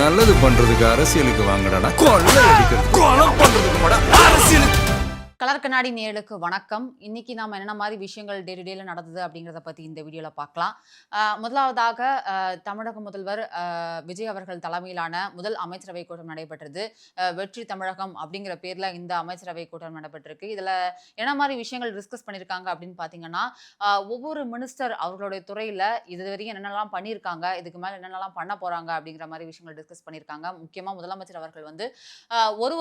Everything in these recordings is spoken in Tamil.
நல்லது பண்றதுக்கு அரசியலுக்கு வாங்கடா, கொள்ளை அடிக்கிறது கொலை பண்றதுக்கு மாடா அரசியலுக்கு. கலர் கண்ணாடி நேயர்களுக்கு வணக்கம். இன்னைக்கு நாம என்ன மாதிரி விஷயங்கள் டே டு டேல நடந்தது அப்படிங்கிறத பத்தி இந்த வீடியோல பார்க்கலாம். முதலாவதாக தமிழக முதல்வர் விஜய் அவர்கள் தலைமையிலான முதல் அமைச்சரவை கூட்டம் நடைபெற்றது. வெற்றி தமிழகம் அப்படிங்கிற பேர்ல இந்த அமைச்சரவை கூட்டம் நடைபெற்றிருக்கு. இதுல என்ன மாதிரி விஷயங்கள் டிஸ்கஸ் பண்ணியிருக்காங்க அப்படின்னு பார்த்தீங்கன்னா, ஒவ்வொரு மினிஸ்டர் அவர்களுடைய துறையில இதுவரையும் என்னென்னலாம் பண்ணியிருக்காங்க, இதுக்கு மேல என்னென்னலாம் பண்ண போறாங்க அப்படிங்கிற மாதிரி விஷயங்கள் டிஸ்கஸ் பண்ணியிருக்காங்க. முக்கியமா முதலமைச்சர் அவர்கள் வந்து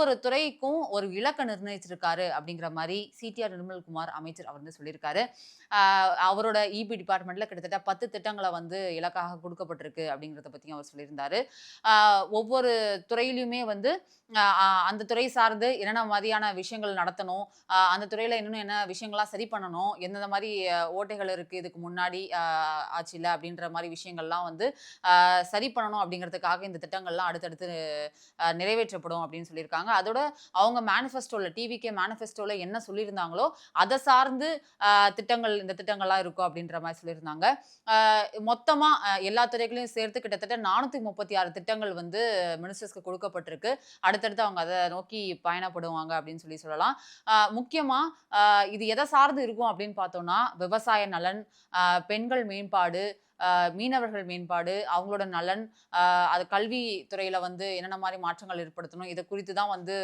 ஒரு துறைக்கும் ஒரு இலக்கை நிர்ணயிச்சிருக்காரு அப்படிங்கிற மாதிரி சிடிஆர் நிர்மல்குமார் அமைச்சர் அவர் வந்து சொல்லியிருக்காரு. அவரோட இபி டிபார்ட்மெண்ட்ல கிட்டத்தட்ட 10 திட்டங்களை வந்து இலக்காக கொடுக்கப்பட்டிருக்கு அப்படிங்கிறத பத்தியும் அவர் சொல்லியிருந்தாரு. ஒவ்வொரு துறையிலுமே வந்து அந்த துறை சார்ந்து என்னென்ன மாதிரியான விஷயங்கள் நடத்தணும், அந்த துறையில இன்னும் என்ன விஷயங்கள்லாம் சரி பண்ணணும், எந்தெந்த மாதிரி ஓட்டைகள் இருக்கு இதுக்கு முன்னாடி ஆட்சியில் அப்படின்ற மாதிரி விஷயங்கள்லாம் வந்து சரி பண்ணணும் அப்படிங்கிறதுக்காக இந்த திட்டங்கள்லாம் அடுத்தடுத்து நிறைவேற்றப்படும் அப்படின்னு சொல்லியிருக்காங்க. அதோட அவங்க மேனிஃபெஸ்டோல டிவிகே மேனிஃபெஸ்டோல என்ன சொல்லியிருந்தாங்களோ அதை சார்ந்து இந்த திட்டங்கள்லாம் இருக்கும் அப்படின்ற மாதிரி சொல்லியிருந்தாங்க. மொத்தமா எல்லா துறைகளையும் சேர்த்து கிட்டத்தட்ட 436 திட்டங்கள் வந்து மினிஸ்டர்ஸ்க்கு கொடுக்கப்பட்டிருக்கு. அடுத்தடுத்து அவங்க அதை நோக்கி பயணப்படுவாங்க அப்படின்னு சொல்லலாம். முக்கியமா இது எதை சார்ந்து இருக்கும் அப்படின்னு பார்த்தோம்னா, விவசாய நலன், பெண்கள் மேம்பாடு, மீனவர்கள் மேம்பாடு, அவங்களோட நலன், அது கல்வித்துறையில வந்து என்னென்ன மாதிரி மாற்றங்கள் ஏற்படுத்தணும், இதை குறித்து தான் வந்து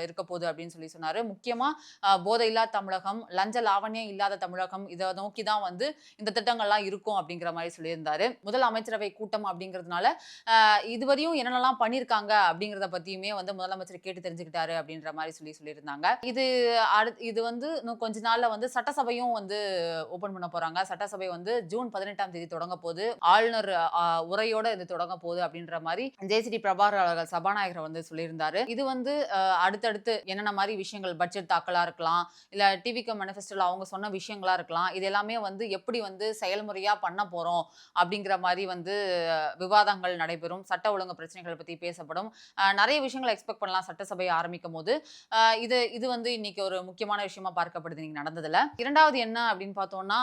இருக்க போகுது அப்படின்னு சொன்னாரு. முக்கியமா போதையில்லா தமிழகம், லஞ்ச லாவண்யம் இல்லாத தமிழகம், இதை நோக்கி தான் வந்து இந்த திட்டங்கள்லாம் இருக்கும் அப்படிங்கிற மாதிரி சொல்லியிருந்தாரு. முதல் அமைச்சரவை கூட்டம் அப்படிங்கிறதுனால இதுவரையும் என்னென்னலாம் பண்ணியிருக்காங்க அப்படிங்கிறத பத்தியுமே வந்து முதலமைச்சர் கேட்டு தெரிஞ்சுக்கிட்டாரு அப்படின்ற மாதிரி சொல்லியிருந்தாங்க. இது வந்து இன்னும் கொஞ்ச நாள்ல வந்து சட்டசபையும் வந்து ஓபன் பண்ண போறாங்க. சட்டசபை வந்து ஜூன் 18ஆம் தேதி தொடங்க போது, ஆளுநர் உரையோட இது தொடங்க போகுது அப்படின்ற மாதிரி ஜேசிடி பிரபாகர் அவர்கள் சபாநாயகர் வந்து சொல்லியிருந்தாரு. இது வந்து அடுத்தடுத்து என்னென்ன மாதிரி விஷயங்கள், பட்ஜெட் தாக்கலா இருக்கலாம், இல்ல டிவிகே மேனிஃபெஸ்டோல அவங்க சொன்ன விஷயங்களா இருக்கலாம், இது எல்லாமே வந்து எப்படி வந்து செயல்முறையா பண்ண போறோம் அப்படிங்கிற மாதிரி வந்து விவாதங்கள் நடைபெறும். சட்ட ஒழுங்கு பிரச்சனைகள் பத்தி பேசப்படும். நிறைய விஷயங்களை எக்ஸ்பெக்ட் பண்ணலாம் சட்டசபை ஆரம்பிக்கும் போது. இது வந்து இன்னைக்கு ஒரு முக்கியமான விஷயமா பார்க்கப்படுது இன்னைக்கு நடந்ததுல. இரண்டாவது என்ன அப்படின்னு பார்த்தோம்னா,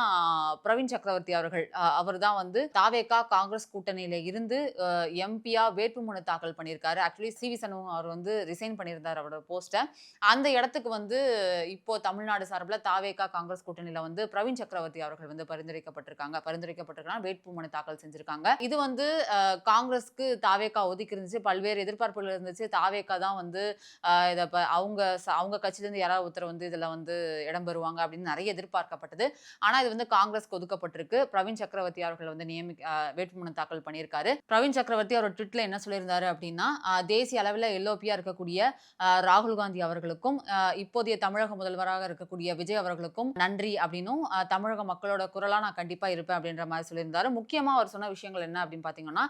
பிரவீன் சக்கரவர்த்தி அவர்கள் அவர் தான் வந்து தாவேகா காங்கிரஸ் கூட்டணியில இருந்து எம்பியா வேட்புமனு தாக்கல் பண்ணியிருக்காரு. ஆக்சுவலி சிவி சண்முகம் அவர் வந்து ரிசைன் பண்ணியிருந்தார் அவரோட போஸ்ட்டை. அந்த இடத்துக்கு வந்து இப்போ தமிழ்நாடு சார்பில் தாவேகா காங்கிரஸ் கூட்டணியில வந்து பிரவீன் சக்கரவர்த்தி அவர்கள் வந்து பரிந்துரைக்கப்பட்டிருக்காங்க, வேட்புமனு தாக்கல் செஞ்சிருக்காங்க. இது வந்து காங்கிரஸ்க்கு தாவேகா ஒதுக்கி இருந்துச்சு, பல்வேறு எதிர்பார்ப்புகள் இருந்துச்சு. தாவேகா தான் வந்து இதை அவங்க கட்சியிலிருந்து யாராவது ஒருத்தர் வந்து இதுல வந்து இடம்பெறுவாங்க அப்படின்னு நிறைய எதிர்பார்க்கப்பட்டது. ஆனா இது வந்து காங்கிரஸ்க்கு ஒதுக்கப்பட்டிருக்கு. பிரவீன் சக்கரவர்த்தி அவர்கள் வந்து வேட்புமனு தாக்கல் பண்ணியிருக்காரு. பிரவீன் சக்கரவர்த்தி அவர் ட்விட்ல என்ன சொல்லியிருந்தாரு அப்படின்னா, தேசிய அளவில் எல்ஓபியா இருக்கக்கூடிய ராகுல் காந்தி அவர்களுக்கும் இப்போதைய தமிழக முதல்வராக இருக்கக்கூடிய விஜய் அவர்களுக்கும் நன்றி அப்படின்னும், தமிழக மக்களோட குரலா நான் கண்டிப்பா இருப்பேன் அப்படின்ற மாதிரி சொல்லியிருந்தாரு. முக்கியமா அவர் சொன்ன விஷயங்கள் என்ன அப்படின்னு பாத்தீங்கன்னா,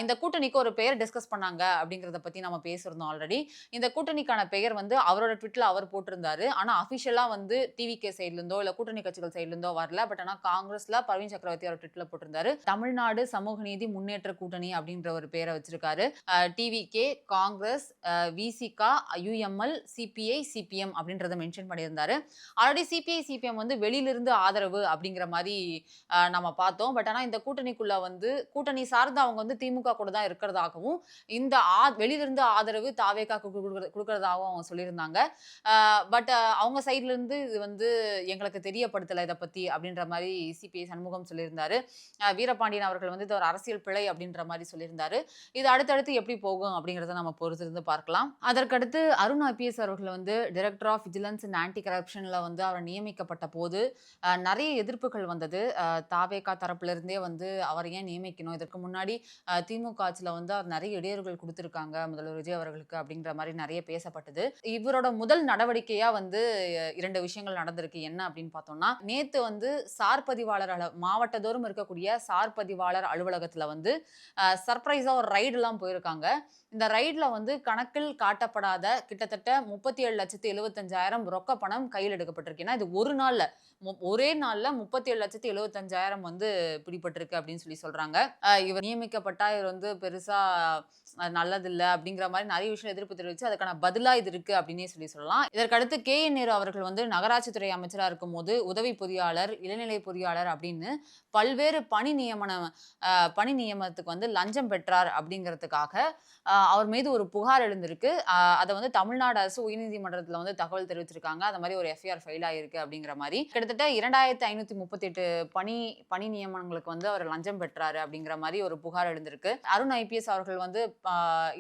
இந்த கூட்டணிக்கு ஒரு பெயர் டிஸ்கஸ் பண்ணாங்க அப்படிங்கிறத பத்தி நம்ம பேசியிருந்தோம் ஆல்ரெடி. இந்த கூட்டணிக்கான பெயர் வந்து அவரோட ட்விட்ல அவர் போட்டிருந்தாரு. ஆனா அபிஷியலா வந்து டிவிகே சைட்ல இருந்தோ இல்ல கூட்டணி கட்சிகள் சைட்ல இருந்தோ வரல. பட் ஆனா காங்கிரஸ்ல பிரவீன் சக்கரவர்த்தி அவர் ட்விட்ல போட்டிருந்தாரு. தமிழ்நாடு சமூக நீதி முன்னேற்ற கூட்டணி அப்படின்ற ஒரு பேரை வச்சிருக்காரு. TVK, Congress, Visika, UML, CBI, CPM அப்படின்றத மென்ஷன் பண்ணியிருந்தாரு. ஆல்ரெடி சிபிஐ, சிபிஎம் வந்து வெளியிலிருந்து ஆதரவு அப்படிங்கிற மாதிரி நம்ம பார்த்தோம். பட் ஆனா இந்த கூட்டணிக்குள்ள வந்து கூட்டணி சார்ந்து அவங்க வந்து திமுக கூட தான் இருக்கிறதாகவும், இந்த வெளியிலிருந்து ஆதரவு தாவேகா கொடுக்கறதாகவும் அவங்க சொல்லியிருந்தாங்க. பட் அவங்க சைட்ல இருந்து இது வந்து எங்களுக்கு தெரியப்படுத்தலை இதை பத்தி அப்படின்ற மாதிரி சிபிஐ சண்முகம் சொல்லியிருந்தாரு. வீரபாண்டியன் அவர்கள் வந்து இது ஒரு அரசியல் பிழை அப்படின்ற மாதிரி சொல்லியிருந்தாரு. இது அடுத்தடுத்து எப்படி போகும் அப்படிங்கிறத நம்ம பொறுத்திருந்து பார்க்கலாம். அதற்கடுத்து அருண் ஐபிஎஸ் அவர்கள் வந்து director of vigilance and anti கரப்ஷன்ல வந்து அவர் நியமிக்கப்பட்ட போது நிறைய எதிர்ப்புகள் வந்தது. தாவேகா தரப்புல இருந்தே வந்து அவர் ஏன் நியமிக்கணும், இதற்கு முன்னாடி திமுக ஆட்சியில வந்து அவர் நிறைய இடையூறுகள் கொடுத்திருக்காங்க முதல்வர் விஜய் அவர்களுக்கு அப்படிங்கிற மாதிரி நிறைய பேசப்பட்டது. இவரோட முதல் நடவடிக்கையா வந்து 2 விஷயங்கள் நடந்திருக்கு. என்ன அப்படின்னு பார்த்தோம்னா, நேத்து வந்து சார் பதிவாளர் மாவட்டத்தோறும் இருக்கக்கூடிய சார் பதிவாளர் அலுவலகத்துல வந்து சர்ப்ரைஸா ஒரு ரைடு எல்லாம் போயிருக்காங்க. இந்த ரைட்ல வந்து கணக்கில் காட்டப்படாத கிட்டத்தட்ட 37,75,000 ரொக்க பணம் கையில் எடுக்கப்பட்டிருக்கு. ஏன்னா இது ஒரே நாள்ல 37,75,000 வந்து பிடிபட்டிருக்கு அப்படின்னு சொல்றாங்க. இவர் நியமிக்கப்பட்டா இவர் வந்து பெருசா நல்லதில்ல அப்படிங்கிற மாதிரி நிறைய விஷயம் எதிர்ப்பு தெரிவிச்சு அதுக்கான பதிலா இது இருக்கு அப்படின்னே சொல்லலாம். இதற்கடுத்து KN நேரு அவர்கள் வந்து நகராட்சித்துறை அமைச்சராக இருக்கும் போது உதவி பொறியாளர், இளநிலை பொறியாளர் அப்படின்னு பல்வேறு பணி பணி நியமனத்துக்கு வந்து லஞ்சம் பெற்றார் அப்படிங்கிறதுக்காக அவர் மீது ஒரு புகார் எழுந்திருக்கு. அதை வந்து தமிழ்நாடு அரசு உயர்நீதிமன்றத்தில் வந்து தகவல் தெரிவிச்சிருக்காங்க. அந்த மாதிரி ஒரு எஃப்ஐஆர் ஃபைல் ஆயிருக்கு அப்படிங்கிற மாதிரி கிட்டத்தட்ட 2538 பணி பணி நியமனங்களுக்கு வந்து அவர் லஞ்சம் பெற்றாரு அப்படிங்கிற மாதிரி ஒரு புகார் எழுந்திருக்கு. அருண் ஐபிஎஸ் அவர்கள் வந்து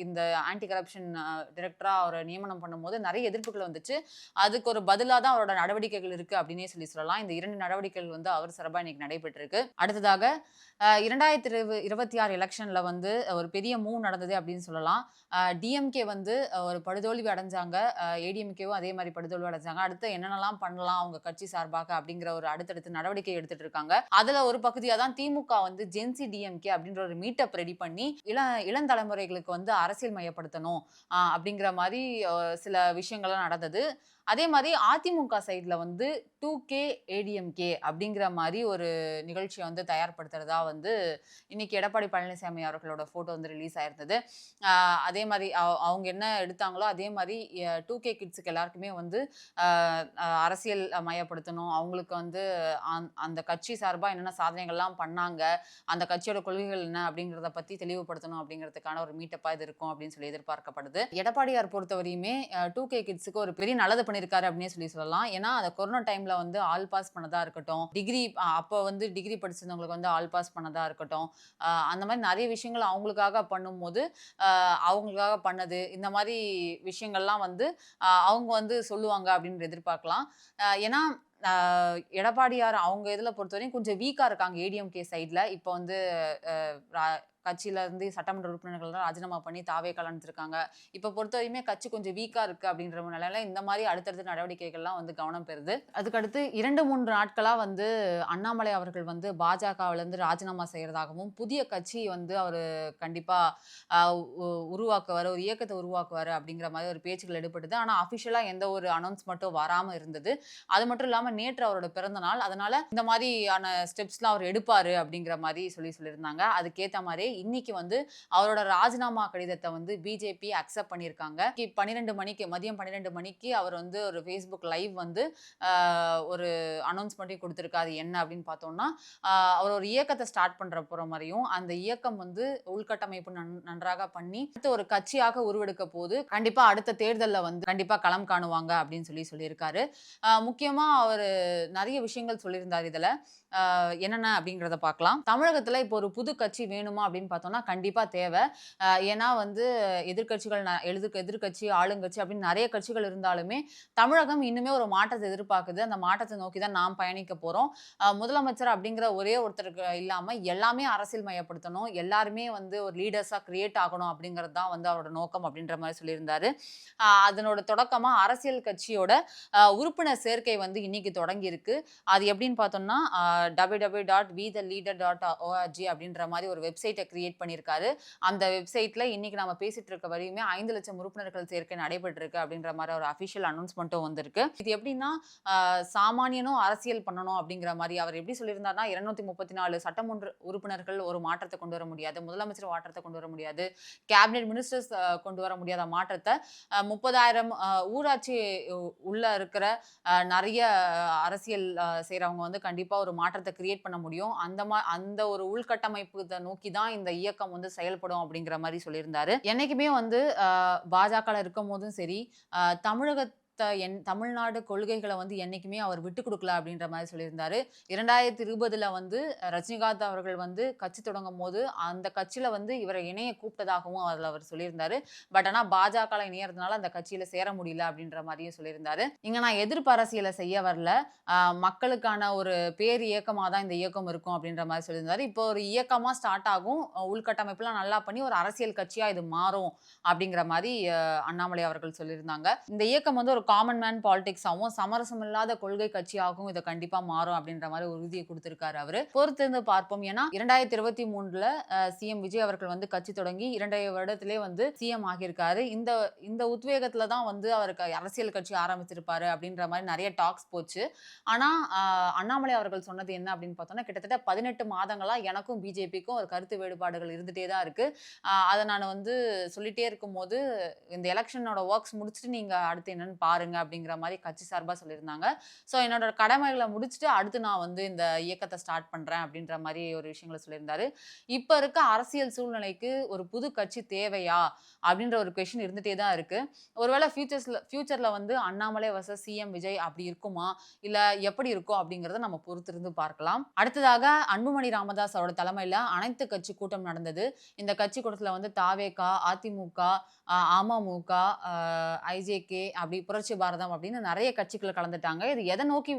இந்த ஆன்டி கரப்ஷன் டைரக்டரா அவரை நியமனம் பண்ணும்போது நிறைய எதிர்ப்புகள் வந்துச்சு. அதுக்கு ஒரு பதிலாக தான் அவரோட நடவடிக்கைகள் இருக்கு அப்படின்னே சொல்லலாம். இந்த 2 நடவடிக்கைகள் வந்து அவர் சார்பா இன்னைக்கு நடைபெற்றிருக்கு. அடுத்ததாக 2026 எலெக்ஷன்ல வந்து ஒரு பெரிய மூவ் நடந்தது அப்படின்னு சொல்லலாம். டிஎம்கே வந்து ஒரு படுதோல்வி அடைஞ்சாங்க. ஏடிஎம்கேவும் அதே மாதிரி படுதோல்வி அடைஞ்சாங்க. அடுத்து என்னென்னலாம் பண்ணலாம் அவங்க கட்சி சார்பாக அப்படிங்கிற ஒரு அடுத்தடுத்து நடவடிக்கை எடுத்துட்டு இருக்காங்க. அதுல ஒரு பகுதியா தான் திமுக வந்து ஜென்சி டிஎம்கே அப்படின்ற ஒரு மீட்டப் ரெடி பண்ணி இளந்தலைமுறைகளுக்கு வந்து அரசியல் மையப்படுத்தணும் அப்படிங்கிற மாதிரி சில விஷயங்கள்லாம் நடந்தது. அதே மாதிரி அதிமுக சைட்ல வந்து 2K ADMK அப்படிங்கிற மாதிரி ஒரு நிகழ்ச்சியை வந்து தயார்படுத்துறதா வந்து இன்னைக்கு எடப்பாடி பழனிசாமி அவர்களோட போட்டோ வந்து ரிலீஸ் ஆயிருந்தது. அதே மாதிரி அவங்க என்ன எடுத்தாங்களோ அதே மாதிரி 2K கிட்ஸுக்கு எல்லாருக்குமே வந்து அரசியல் மயப்படுத்தணும், அவங்களுக்கு வந்து அந்த கட்சி சார்பா என்னென்ன சாதனைகள்லாம் பண்ணாங்க, அந்த கட்சியோட கொள்கைகள் என்ன அப்படிங்கிறத பத்தி தெளிவுபடுத்தணும் அப்படிங்கிறதுக்கான ஒரு மீட்டப்பா இது இருக்கும் அப்படின்னு சொல்லி எதிர்பார்க்கப்படுது. எடப்பாடியார் பொறுத்தவரையுமே 2K கிட்ஸுக்கு ஒரு பெரிய நல்லது பண்ணிருக்காரு அப்படின்னு சொல்லலாம். ஏன்னா அந்த கொரோனா டைம்ல வந்து ஆல் பாஸ் பண்ணதா இருக்கட்டும், டிகிரி அப்போ வந்து டிகிரி படிச்சிருந்தவங்களுக்கு வந்து ஆல் பாஸ் பண்ணதா இருக்கட்டும், அந்த மாதிரி நிறைய விஷயங்கள் அவங்களுக்காக பண்ணும்போது அவங்களுக்காக பண்ணது இந்த மாதிரி விஷயங்கள்லாம் வந்து அவங்க வந்து சொல்லுவாங்க அப்படின்னு எதிர்பார்க்கலாம். ஏன்னா எடப்பாடியார் அவங்க இதுல பொறுத்தவரையும் கொஞ்சம் வீக்கா இருக்காங்க ஏடிஎம்கே சைட்ல. இப்போ வந்து கட்சியில இருந்து சட்டமன்ற உறுப்பினர்கள் ராஜினாமா பண்ணி தாவே கலந்துருக்காங்க. இப்ப பொறுத்தவரையுமே கட்சி கொஞ்சம் வீக்கா இருக்கு அப்படின்ற நிலையில இந்த மாதிரி அடுத்தடுத்த நடவடிக்கைகள்லாம் வந்து கவனம் பெறுது. அதுக்கடுத்து 2-3 நாட்களா வந்து அண்ணாமலை அவர்கள் வந்து பாஜகவில இருந்து ராஜினாமா செய்யறதாகவும் புதிய கட்சி வந்து அவரு கண்டிப்பா உருவாக்குவாரு, ஒரு இயக்கத்தை உருவாக்குவாரு அப்படிங்கிற மாதிரி ஒரு பேச்சுகள் எடுபடுது. ஆனா அபிஷியலா எந்த ஒரு அனௌன்ஸ்மெண்ட்டும் வராம இருந்தது. அது மட்டும் இல்லாம நேற்று அவரோட பிறந்த நாள், அதனால இந்த மாதிரியான ஸ்டெப்ஸ்லாம் அவர் எடுப்பாரு அப்படிங்கிற மாதிரி சொல்லியிருந்தாங்க. அதுக்கேத்த மாதிரி இன்னைக்கு வந்து அவரோட ராஜினாமா கடிதத்தை வந்து பிஜேபி அக்செப்ட் பண்ணியிருக்காங்க. 12 மணிக்கு மதியம் 12 மணிக்கு அவர் வந்து ஒரு ஃபேஸ்புக் லைவ் வந்து ஒரு அனௌன்ஸ்மெண்ட்டையும் கொடுத்திருக்காரு. என்ன அப்படின்னு பார்த்தோம்னா அவர் ஒரு இயக்கத்தை ஸ்டார்ட் பண்ற போற மாதிரியும், அந்த இயக்கம் வந்து உள்கட்டமைப்பு நன்றாக பண்ணி அடுத்த ஒரு கட்சியாக உருவெடுக்க போது கண்டிப்பா அடுத்த தேர்தல்ல வந்து கண்டிப்பா களம் காணுவாங்க அப்படின்னு சொல்லியிருக்காரு. முக்கியமா அவர் நிறைய விஷயங்கள் சொல்லியிருந்தார். இதுல என்னென்ன அப்படிங்கிறத பார்க்கலாம். தமிழகத்துல இப்போ ஒரு புது கட்சி வேணுமா அப்படின்னு பார்த்தோம்னா கண்டிப்பா தேவை. ஏன்னா வந்து எதிர்கட்சி ஆளுங்கட்சி அப்படின்னு நிறைய கட்சிகள் இருந்தாலுமே தமிழகம் இன்னுமே ஒரு மாற்றத்தை எதிர்பார்க்குது. அந்த மாற்றத்தை நோக்கி தான் நாம் பயணிக்க போறோம். முதலமைச்சர் அப்படிங்கிற ஒரே ஒருத்தருக்கு இல்லாம எல்லாமே அரசியல் மயப்படுத்தணும், எல்லாருமே வந்து ஒரு லீடர்ஸா கிரியேட் ஆகணும் அப்படிங்கிறது தான் வந்து அவரோட நோக்கம் அப்படின்ற மாதிரி சொல்லியிருந்தாரு. அதனோட தொடக்கமா அரசியல் கட்சியோட உறுப்பினர் சேர்க்கை வந்து இன்னைக்கு தொடங்கி இருக்கு. அது எப்படின்னு பார்த்தோம்னா www.wetheleader.org அப்படின்ற மாதிரி ஒரு வெப்சைட்டை கிரியேட் பண்ணியிருக்காரு. அந்த வெப்சைட்ல இன்னைக்கு நம்ம பேசிட்டு இருக்க வரையுமே 5 லட்சம் உறுப்பினர்கள் சேர்க்கை நடைபெற்றிருக்கு அப்படின்ற மாதிரி ஒரு அபிஷியல் அனௌன்ஸ்மெண்ட்டும் வந்திருக்கு. இது எப்படின்னா சாமானியனும் அரசியல் பண்ணணும் அப்படிங்கிற மாதிரி அவர் எப்படி சொல்லியிருந்தாருன்னா 234 சட்டமன்ற உறுப்பினர்கள் ஒரு மாற்றத்தை கொண்டு வர முடியாது, முதலமைச்சர் மாற்றத்தை கொண்டு வர முடியாது, கேபினெட் மினிஸ்டர்ஸ் கொண்டு வர முடியாத மாற்றத்தை 30,000 ஊராட்சி உள்ள இருக்கிற நிறைய அரசியல் செய்யறவங்க வந்து கண்டிப்பா ஒரு மாற்றத்தை கிரியேட் பண்ண முடியும். அந்த ஒரு உள்கட்டமைப்பு நோக்கி தான் இந்த இயக்கம் வந்து செயல்படும் அப்படிங்கிற மாதிரி சொல்லியிருந்தாரு. என்னைக்குமே வந்து பாஜக இருக்கும் போதும் சரி, தமிழ்நாடு கொள்கைகளை வந்து என்னைக்குமே அவர் விட்டு கொடுக்கல அப்படின்ற மாதிரி சொல்லியிருந்தாரு. 2020 வந்து ரஜினிகாந்த் அவர்கள் வந்து கட்சி தொடங்கும் போது அந்த கட்சியில வந்து இவரை இணைய கூப்பிட்டதாகவும் அதில் அவர் சொல்லியிருந்தாரு. பட் ஆனால் பாஜக இணையறதுனால அந்த கட்சியில சேர முடியல அப்படின்ற மாதிரியும் சொல்லியிருந்தாரு. இங்க நான் எதிர்ப்பு அரசியலை செய்ய வரல, மக்களுக்கான ஒரு பேர் இயக்கமாக தான் இந்த இயக்கம் இருக்கும் அப்படின்ற மாதிரி சொல்லியிருந்தாரு. இப்போ ஒரு இயக்கமா ஸ்டார்ட் ஆகும், உள்கட்டமைப்புலாம் நல்லா பண்ணி ஒரு அரசியல் கட்சியா இது மாறும் அப்படிங்கிற மாதிரி அண்ணாமலை அவர்கள் சொல்லியிருந்தாங்க. இந்த இயக்கம் வந்து ஒரு காமன் மேன் பாலிடிக்ஸாவும் சமரசம் இல்லாத கொள்கை கட்சியாகவும் இதை கண்டிப்பா மாறும் அப்படின்ற மாதிரி உறுதியை கொடுத்திருக்காரு அவரு. பொறுத்திருந்து பார்ப்போம். ஏன்னா 2023 சிஎம் விஜய் அவர்கள் வந்து கட்சி தொடங்கி 2 வருடத்திலே வந்து சிஎம் ஆகியிருக்காரு. இந்த உத்வேகத்துல தான் வந்து அவருக்கு அரசியல் கட்சி ஆரம்பிச்சிருப்பாரு அப்படின்ற மாதிரி நிறைய டாக்ஸ் போச்சு. ஆனா அண்ணாமலை அவர்கள் சொன்னது என்ன அப்படின்னு பார்த்தோம்னா கிட்டத்தட்ட 18 மாதங்களா எனக்கும் பிஜேபிக்கும் ஒரு கருத்து வேறுபாடுகள் இருந்துட்டே தான் இருக்கு. அதை நான் வந்து சொல்லிட்டே இருக்கும் போது இந்த எலெக்ஷனோட ஒர்க்ஸ் முடிச்சுட்டு நீங்க அடுத்து என்னன்னு பாருங்க பாருங்க அப்படிங்கிற மாதிரி கட்சி சார்பா சொல்லியிருந்தாங்க. ஸோ என்னோட கடமைகளை முடிச்சுட்டு அடுத்து நான் வந்து இந்த இயக்கத்தை ஸ்டார்ட் பண்றேன் அப்படின்ற மாதிரி ஒரு விஷயங்களை சொல்லியிருந்தாரு. இப்ப இருக்க அரசியல் சூழ்நிலைக்கு ஒரு புது கட்சி தேவையா அப்படின்ற ஒரு கொஸ்டின் இருந்துட்டே தான் இருக்கு. ஒருவேளை ஃபியூச்சர்ல வந்து அண்ணாமலை வர்சஸ் சிஎம் விஜய் அப்படி இருக்குமா, இல்ல எப்படி இருக்கும் அப்படிங்கறத நம்ம பொறுத்திருந்து பார்க்கலாம். அடுத்ததாக அன்புமணி ராமதாஸ் அவரோட தலைமையில அனைத்து கட்சி கூட்டம் நடந்தது. இந்த கட்சி கூட்டத்துல வந்து தாவேக, அதிமுக, அமமுக, ஐஜேகே, அப்படி புரட்சி பாரதம் அப்படின்னு நிறைய கட்சிகள் கலந்துட்டாங்க. இது எதை நோக்கி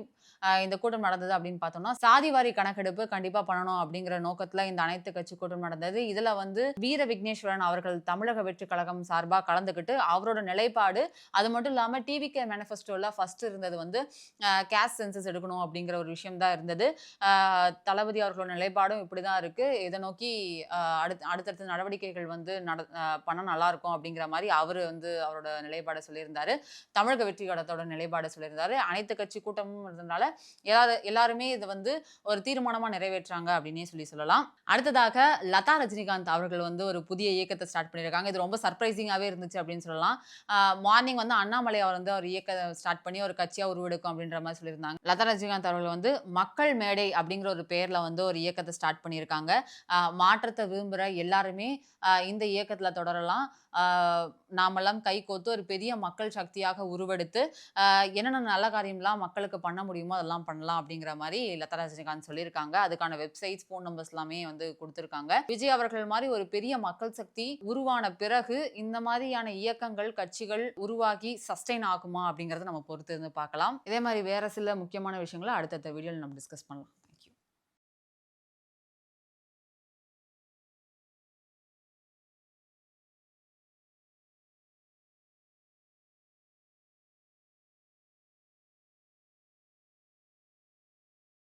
இந்த கூட்டம் நடந்தது அப்படின்னு பார்த்தோம்னா, சாதிவாரி கணக்கெடுப்பு கண்டிப்பா பண்ணணும் அப்படிங்கிற நோக்கத்துல இந்த அனைத்து கட்சி கூட்டம் நடந்தது. இதுல வந்து வீர விக்னேஸ்வரன் அவர்கள் தமிழக வெற்றி கழகம் சார்பா கலந்துக்கிட்டு அவரோட நிலைப்பாடு, அது மட்டும் இல்லாம டிவிகே மேனிஃபெஸ்டோல ஃபர்ஸ்ட் இருந்தது வந்து கேஸ்ட் சென்சஸ் எடுக்கணும் அப்படிங்கிற ஒரு விஷயம் தான் இருந்தது. தளபதி அவர்களோட நிலைப்பாடும் இப்படிதான் இருக்கு. இதை நோக்கி அடுத்தடுத்த நடவடிக்கைகள் வந்து பண்ண நல்லா இருக்கும் அப்படிங்கிற மாதிரி அவரு வந்து அவரோட நிலைப்பாடை சொல்லியிருந்தாரு. தமிழக வெற்றி கழகத்தோட நிலைப்பாடை சொல்லியிருந்தாரு. அனைத்து கட்சி கூட்டமும் இருந்ததுனால எல்லாருமே இதை வந்து ஒரு தீர்மானமா நிறைவேற்றாங்க அப்படின்னே சொல்லலாம். அடுத்ததாக லதா ரஜினிகாந்த் அவர்கள் வந்து ஒரு புதிய இயக்கத்தை ஸ்டார்ட் பண்ணியிருக்காங்க. இது ரொம்ப சர்ப்ரைசிங்காவே இருந்துச்சு அப்படின்னு சொல்லலாம். மார்னிங் வந்து அண்ணாமலை அவர் வந்து ஒரு இயக்கத்தை ஸ்டார்ட் பண்ணி ஒரு கட்சியா உருவெடுக்கும் அப்படின்ற மாதிரி சொல்லியிருந்தாங்க. லதா ரஜினிகாந்த் அவர்கள் வந்து மக்கள் மேடை அப்படிங்கிற ஒரு பேர்ல வந்து ஒரு இயக்கத்தை ஸ்டார்ட் பண்ணியிருக்காங்க. மாற்றத்தை விரும்புகிற எல்லாருமே இந்த இயக்கத்துல தொடரலாம். நாமெல்லாம் கை கோத்து ஒரு பெரிய மக்கள் சக்தியாக உருவெடுத்து என்னென்ன நல்ல காரியம்லாம் மக்களுக்கு பண்ண முடியுமோ அதெல்லாம் பண்ணலாம் அப்படிங்கிற மாதிரி லதா ரஜினிகாந்த் சொல்லியிருக்காங்க. அதுக்கான வெப்சைட்ஸ், ஃபோன் நம்பர்ஸ் எல்லாமே வந்து கொடுத்துருக்காங்க. விஜய் அவர்கள் மாதிரி ஒரு பெரிய மக்கள் சக்தி உருவான பிறகு இந்த மாதிரியான இயக்கங்கள், கட்சிகள் உருவாகி சஸ்டெயின் ஆகுமா அப்படிங்கறத நம்ம பொறுத்து இருந்து பார்க்கலாம். இதே மாதிரி வேற சில முக்கியமான விஷயங்களை அடுத்தடுத்த வீடியோல நம்ம டிஸ்கஸ் பண்ணலாம்.